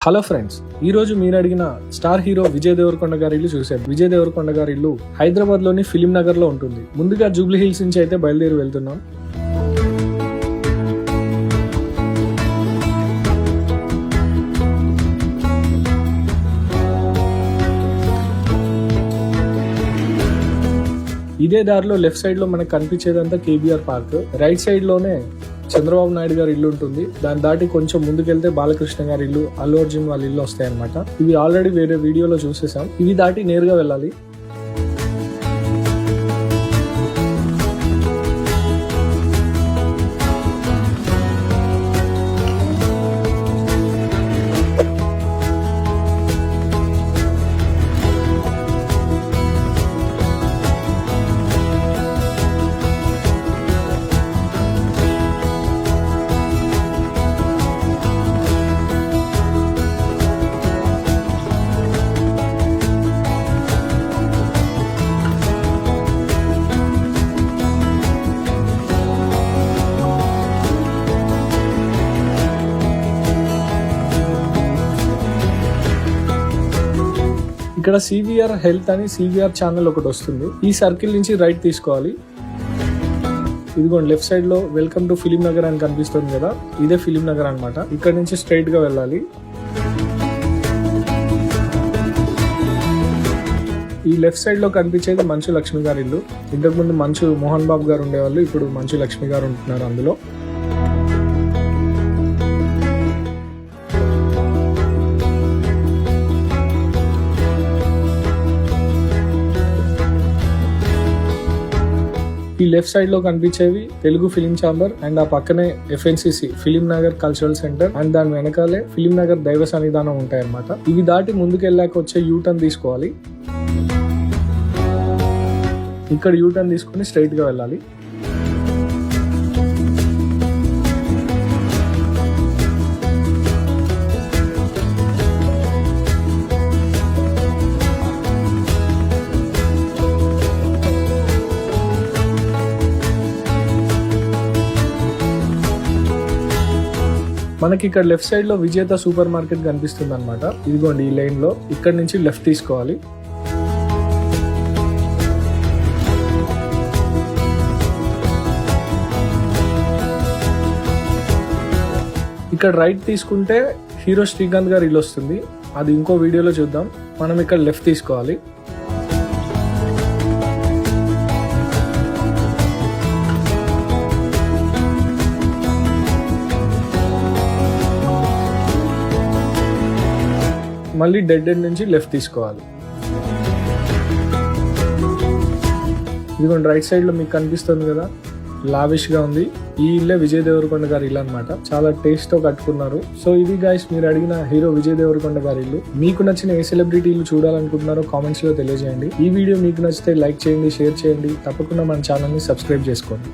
Hello friends, ఈ రోజు మీరు అడిగిన స్టార్ హీరో విజయ్ దేవరకొండ గారి ఇల్లు చూసారు. విజయ్ దేవరకొండ గారి ఇల్లు హైదరాబాద్ లోని ఫిలిం నగర్ లో ఉంటుంది. ముందుగా జూబ్లీ హిల్స్ నుంచి అయితే బయలుదేరి వెళ్తున్నాం. ఇదే దారిలో లెఫ్ట్ సైడ్ లో మనకు కనిపించేదంతా కేబీఆర్ పార్క్, రైట్ సైడ్ లోనే చంద్రబాబు నాయుడు గారి ఇల్లు ఉంటుంది. దాన్ని దాటి కొంచెం ముందుకెళ్తే బాలకృష్ణ గారి ఇల్లు, అల్లు అర్జున్ వాళ్ళ ఇల్లు వస్తాయి అనమాట. ఇవి ఆల్రెడీ వేరే వీడియోలో చూసేసాం. ఇవి దాటి నేరుగా వెళ్ళాలి. ఇక్కడ సివిఆర్ హెల్త్ అని సివిఆర్ ఛానల్ ఒకటి వస్తుంది. ఈ సర్కిల్ నుంచి రైట్ తీసుకోవాలి. ఇదిగోండి లెఫ్ట్ సైడ్ లో వెల్కమ్ టు ఫిలిం నగర్ అని కనిపిస్తుంది కదా, ఇదే ఫిలిం నగర్ అన్నమాట. ఇక్కడ నుంచి స్ట్రైట్ గా వెళ్ళాలి. ఈ లెఫ్ట్ సైడ్ లో కనిపించేది మంచు లక్ష్మి గారి ఇల్లు. ఇంతకు ముందు మంచు మోహన్ బాబు గారు ఉండేవాళ్ళు, ఇప్పుడు మంచు లక్ష్మి గారు ఉంటున్నారు అందులో. ఈ లెఫ్ట్ సైడ్ లో కనిపించేవి తెలుగు ఫిలిం ఛాంబర్ అండ్ ఆ పక్కనే FNCC film Nagar cultural centre and దాని వెనకాలే ఫిలిం నగర్ దైవ సన్నిధానం ఉంటాయి అన్నమాట. ఇవి దాటి ముందుకు వెళ్ళాక వచ్చే యూటర్న్ తీసుకోవాలి. ఇక్కడ యూటర్న్ తీసుకుని స్ట్రైట్ గా వెళ్ళాలి. మనకి ఇక్కడ లెఫ్ట్ సైడ్ లో విజేత సూపర్ మార్కెట్ కనిపిస్తుంది అనమాట. ఇదిగోండి ఈ లైన్ లో ఇక్కడ నుంచి లెఫ్ట్ తీసుకోవాలి. ఇక్కడ రైట్ తీసుకుంటే హీరో శ్రీకాంత్ గారి ఇల్లు వస్తుంది. అది ఇంకో వీడియోలో చూద్దాం. మనం ఇక్కడ లెఫ్ట్ తీసుకోవాలి. మళ్ళీ డెడ్ ఎండ్ నుంచి లెఫ్ట్ తీసుకోవాలి. ఇదిగోండి రైట్ సైడ్ లో మీకు కనిపిస్తుంది కదా, లావిష్ గా ఉంది. ఈ ఇల్లే విజయ్ దేవరకొండ గారి ఇల్లు అనమాట. చాలా టేస్ట్ తో కట్టుకున్నారు. సో ఇది గైస్ మీరు అడిగిన హీరో విజయ్ దేవరకొండ గారి ఇల్లు. మీకు నచ్చిన ఏ సెలబ్రిటీ ఇల్లు చూడాలనుకుంటున్నారో కామెంట్స్ లో తెలియజేయండి. ఈ వీడియో మీకు నచ్చితే లైక్ చేయండి, షేర్ చేయండి. తప్పకుండా మన ఛానల్ ని సబ్స్క్రైబ్ చేసుకోండి.